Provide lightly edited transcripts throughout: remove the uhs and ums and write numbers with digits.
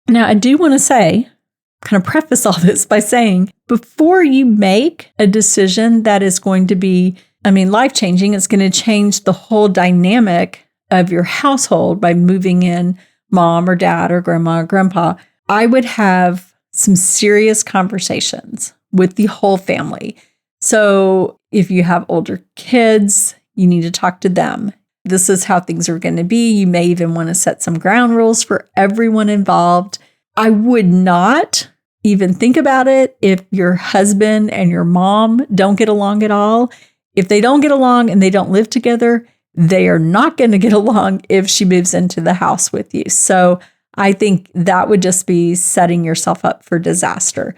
Now, I do want to say, kind of preface all this by saying, before you make a decision that is going to be, life-changing, it's going to change the whole dynamic of your household by moving in mom or dad or grandma or grandpa, I would have some serious conversations with the whole family. So if you have older kids, you need to talk to them. This is how things are going to be. You may even want to set some ground rules for everyone involved. I would not even think about it if your husband and your mom don't get along at all. If they don't get along and they don't live together, they are not going to get along if she moves into the house with you. So I think that would just be setting yourself up for disaster.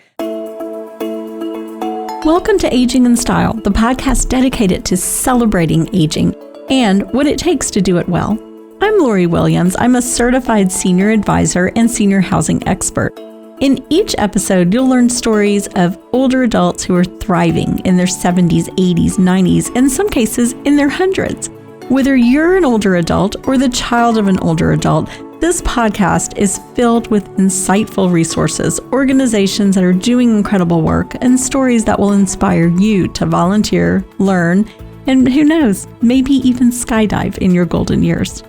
Welcome to Aging in Style, the podcast dedicated to celebrating aging and what it takes to do it well. I'm Lori Williams. I'm a certified senior advisor and senior housing expert. In each episode, you'll learn stories of older adults who are thriving in their 70s, 80s, 90s, and in some cases in their hundreds. Whether you're an older adult or the child of an older adult, this podcast is filled with insightful resources, organizations that are doing incredible work, and stories that will inspire you to volunteer, learn, and who knows, maybe even skydive in your golden years.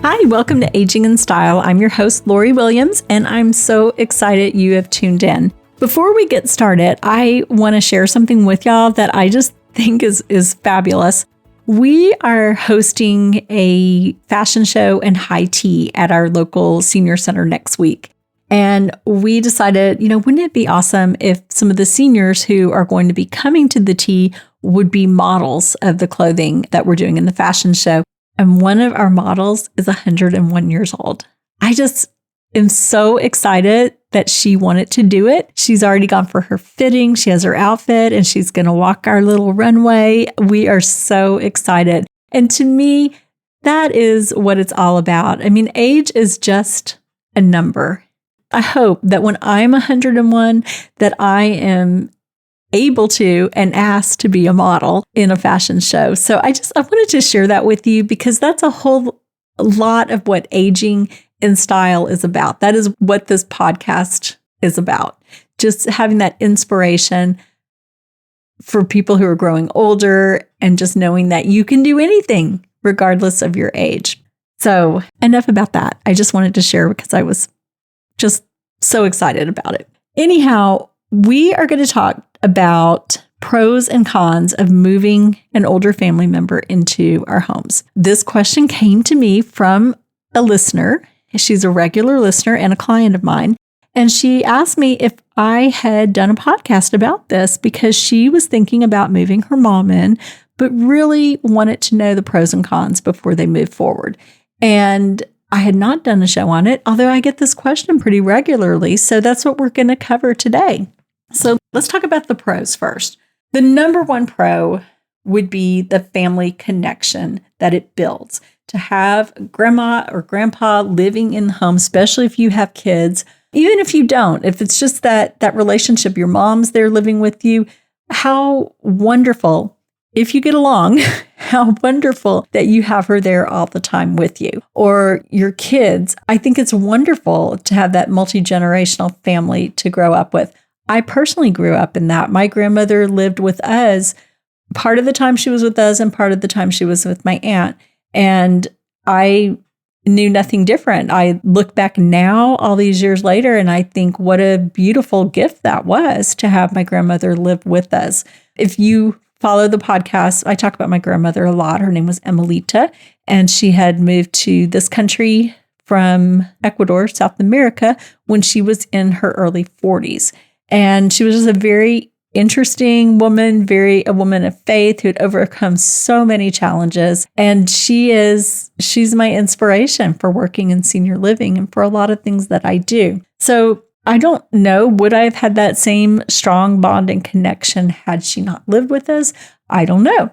Hi, welcome to Aging in Style. I'm your host, Lori Williams, and I'm so excited you have tuned in. Before we get started, I want to share something with y'all that I just think is fabulous. We are hosting a fashion show and high tea at our local senior center next week. And we decided, wouldn't it be awesome if some of the seniors who are going to be coming to the tea would be models of the clothing that we're doing in the fashion show. And one of our models is 101 years old. I just am so excited that she wanted to do it. She's already gone for her fitting. She has her outfit and she's going to walk our little runway. We are so excited. And to me, that is what it's all about. Age is just a number. I hope that when I'm 101, that I am able to and asked to be a model in a fashion show. So I wanted to share that with you because that's a whole lot of what aging in style is about. That is what this podcast is about. Just having that inspiration for people who are growing older and just knowing that you can do anything regardless of your age. So enough about that. I just wanted to share because I was just so excited about it. Anyhow, we are going to talk about pros and cons of moving an older family member into our homes. This question came to me from a listener. She's a regular listener and a client of mine. And she asked me if I had done a podcast about this because she was thinking about moving her mom in, but really wanted to know the pros and cons before they move forward. And I had not done a show on it, although I get this question pretty regularly. So that's what we're going to cover today. So let's talk about the pros first. The number one pro would be the family connection that it builds. To have grandma or grandpa living in the home, especially if you have kids, even if you don't, if it's just that relationship, your mom's there living with you, how wonderful, if you get along, how wonderful that you have her there all the time with you. Or your kids, I think it's wonderful to have that multi-generational family to grow up with. I personally grew up in that. My grandmother lived with us. Part of the time she was with us and part of the time she was with my aunt. And I knew nothing different. I look back now, all these years later, and I think what a beautiful gift that was to have my grandmother live with us. If you follow the podcast, I talk about my grandmother a lot. Her name was Emelita, and she had moved to this country from Ecuador, South America, when she was in her early 40s. And she was just a very interesting woman, a woman of faith who had overcome so many challenges. And she's my inspiration for working in senior living and for a lot of things that I do. So I don't know, would I have had that same strong bond and connection had she not lived with us? I don't know.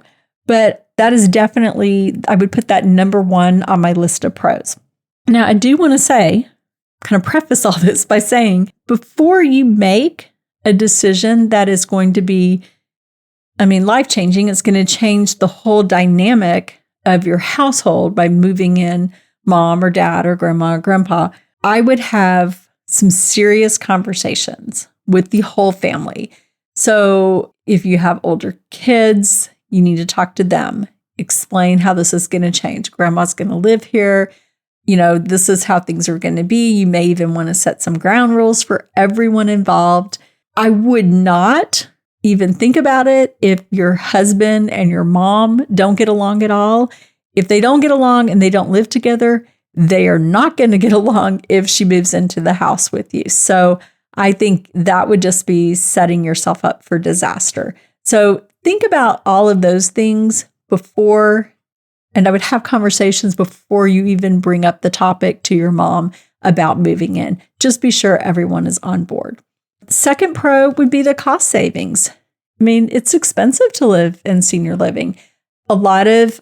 But that is definitely, I would put that number one on my list of pros. Now, I do want to say, kind of preface all this by saying, before you make a decision that is going to be, life-changing, it's going to change the whole dynamic of your household by moving in mom or dad or grandma or grandpa, I would have some serious conversations with the whole family. So if you have older kids, you need to talk to them, explain how this is going to change. Grandma's going to live here. This is how things are going to be. You may even want to set some ground rules for everyone involved. I would not even think about it if your husband and your mom don't get along at all. If they don't get along and they don't live together, they are not going to get along if she moves into the house with you. So I think that would just be setting yourself up for disaster. So think about all of those things before, and I would have conversations before you even bring up the topic to your mom about moving in. Just be sure everyone is on board. Second pro would be the cost savings. I mean, it's expensive to live in senior living. A lot of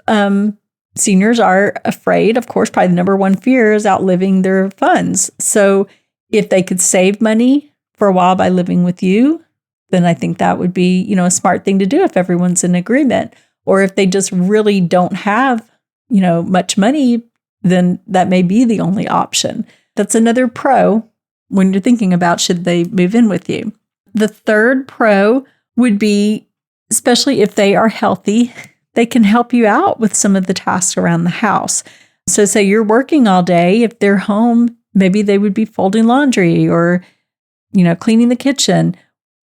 seniors are afraid, of course, probably the number one fear is outliving their funds. So if they could save money for a while by living with you, then I think that would be, a smart thing to do if everyone's in agreement. Or if they just really don't have, much money, then that may be the only option. That's another pro when you're thinking about should they move in with you. The third pro would be, especially if they are healthy, they can help you out with some of the tasks around the house. So say you're working all day, if they're home, maybe they would be folding laundry or, cleaning the kitchen.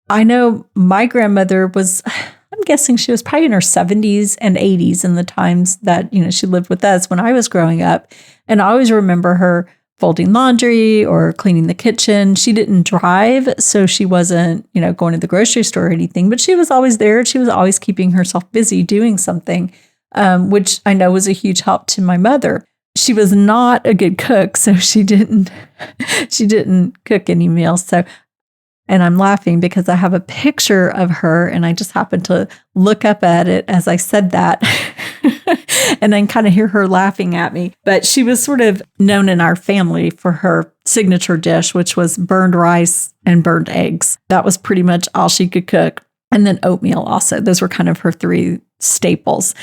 I know my grandmother was, I'm guessing she was probably in her 70s and 80s in the times that, she lived with us when I was growing up. And I always remember her folding laundry or cleaning the kitchen. She didn't drive, so she wasn't, going to the grocery store or anything, but she was always there. She was always keeping herself busy doing something, which I know was a huge help to my mother. She was not a good cook, so she didn't cook any meals. So, and I'm laughing because I have a picture of her and I just happened to look up at it as I said that and then kind of hear her laughing at me. But she was sort of known in our family for her signature dish, which was burned rice and burned eggs. That was pretty much all she could cook. And then oatmeal also. Those were kind of her three staples.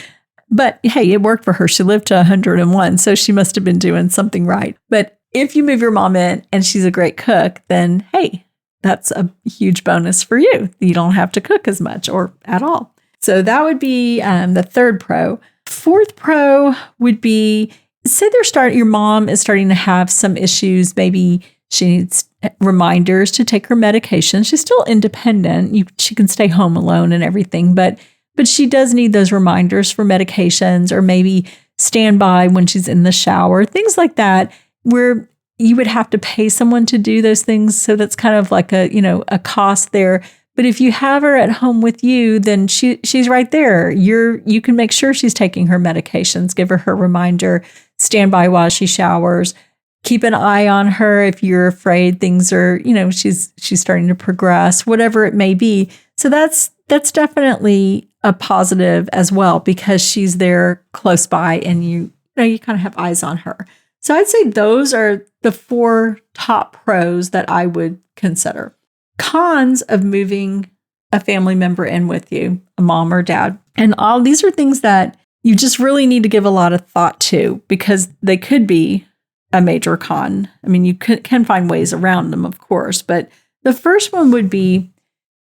But hey, it worked for her. She lived to 101, so she must have been doing something right. But if you move your mom in and she's a great cook, then hey, that's a huge bonus for you. You don't have to cook as much or at all. So that would be the third pro. Fourth pro would be, say your mom is starting to have some issues. Maybe she needs reminders to take her medication. She's still independent. She can stay home alone and everything, but she does need those reminders for medications or maybe standby when she's in the shower, things like that, where you would have to pay someone to do those things. So that's kind of like a cost there. But if you have her at home with you, then she's right there. You can make sure she's taking her medications, give her reminder, stand by while she showers, keep an eye on her if you're afraid things are, she's starting to progress, whatever it may be. So that's definitely a positive as well because she's there close by and you kind of have eyes on her. So I'd say those are the 4 top pros that I would consider. Cons of moving a family member in with you, a mom or dad. And all these are things that you just really need to give a lot of thought to because they could be a major con. I mean, you can find ways around them, of course. But the first one would be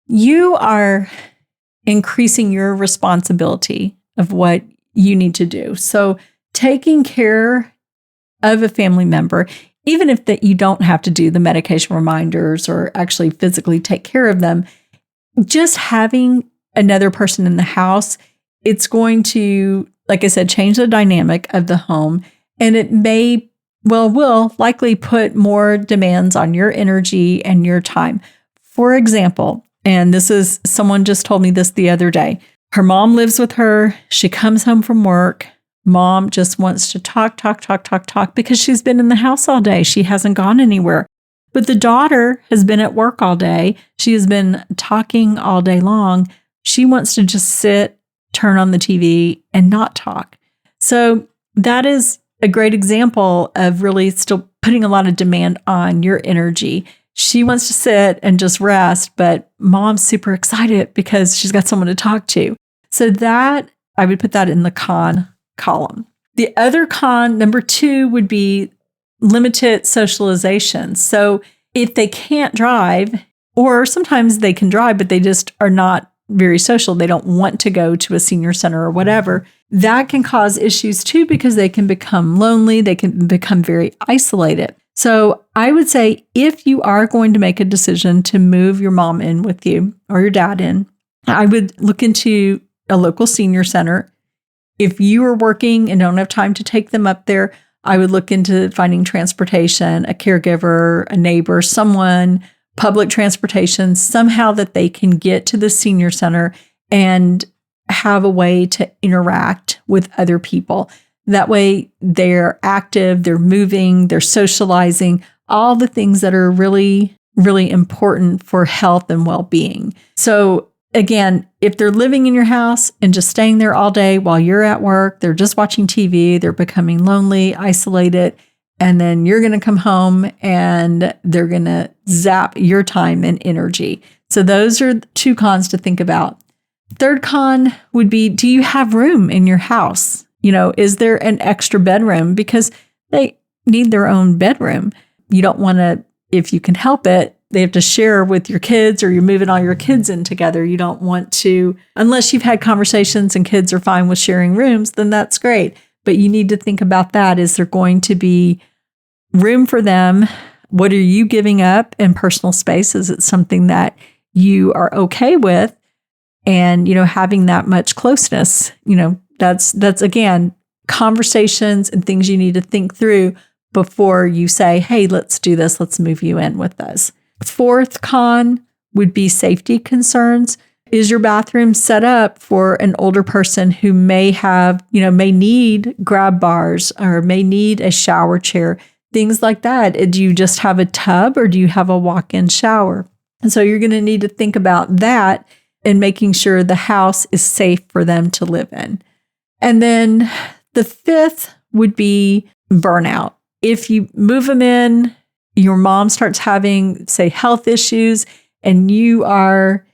you are increasing your responsibility of what you need to do. So taking care of a family member, even if that you don't have to do the medication reminders or actually physically take care of them, just having another person in the house, it's going to, like I said, change the dynamic of the home. And it will likely put more demands on your energy and your time. For example, and this is, someone just told me this the other day. Her mom lives with her. She comes home from work. Mom just wants to talk because she's been in the house all day. She hasn't gone anywhere. But the daughter has been at work all day. She has been talking all day long. She wants to just sit, turn on the TV, and not talk. So that is a great example of really still putting a lot of demand on your energy. She wants to sit and just rest, but mom's super excited because she's got someone to talk to. So that, I would put that in the con column. The other con, number 2, would be limited socialization. So if they can't drive, or sometimes they can drive, but they just are not very social, they don't want to go to a senior center or whatever, that can cause issues too, because they can become lonely, they can become very isolated. So I would say if you are going to make a decision to move your mom in with you or your dad in, I would look into a local senior center. If you are working and don't have time to take them up there, I would look into finding transportation, a caregiver, a neighbor, someone, public transportation, somehow that they can get to the senior center and have a way to interact with other people. That way they're active, they're moving, they're socializing, all the things that are really, really important for health and well-being. So again, if they're living in your house and just staying there all day while you're at work, they're just watching TV, they're becoming lonely, isolated, and then you're going to come home and they're going to zap your time and energy. So those are 2 cons to think about. Third con would be, do you have room in your house? Is there an extra bedroom? Because they need their own bedroom. You don't want to, if you can help it, they have to share with your kids, or you're moving all your kids in together. You don't want to, unless you've had conversations and kids are fine with sharing rooms, then that's great. But you need to think about that. Is there going to be room for them? What are you giving up in personal space? Is it something that you are okay with? And, having that much closeness, that's again, conversations and things you need to think through before you say, hey, let's do this. Let's move you in with us. Fourth con would be safety concerns. Is your bathroom set up for an older person who may have, may need grab bars or may need a shower chair, things like that? Do you just have a tub or do you have a walk-in shower? And so you're going to need to think about that and making sure the house is safe for them to live in. And then the fifth would be burnout. If you move them in, your mom starts having, say, health issues, and you are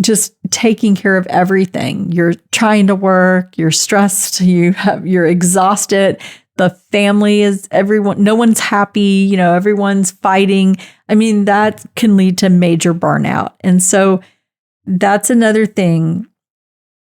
just taking care of everything. You're trying to work, you're stressed, you're exhausted. The family is everyone, no one's happy, everyone's fighting. I mean, that can lead to major burnout. And so that's another thing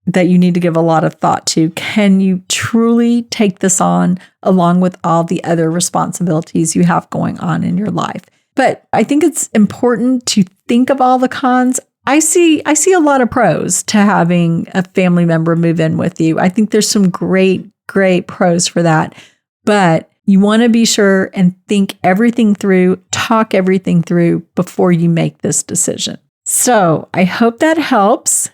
that you need to give a lot of thought to. Can you truly take this on along with all the other responsibilities you have going on in your life? But I think it's important to think of all the cons. I see a lot of pros to having a family member move in with you. I think there's some great pros for that. But you want to be sure and think everything through, talk everything through before you make this decision. So I hope that helps.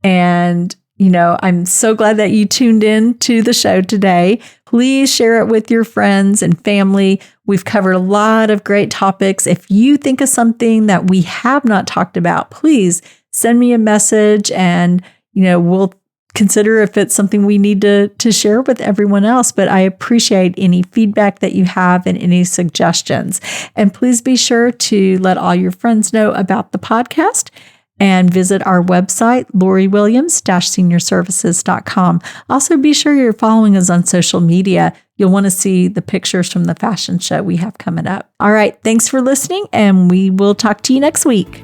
And I'm so glad that you tuned in to the show today. Please share it with your friends and family. We've covered a lot of great topics. If you think of something that we have not talked about, please send me a message and, we'll consider if it's something we need to share with everyone else. But I appreciate any feedback that you have and any suggestions. And please be sure to let all your friends know about the podcast. And visit our website, LoriWilliams-SeniorServices.com. Also, be sure you're following us on social media. You'll want to see the pictures from the fashion show we have coming up. All right, thanks for listening, and we will talk to you next week.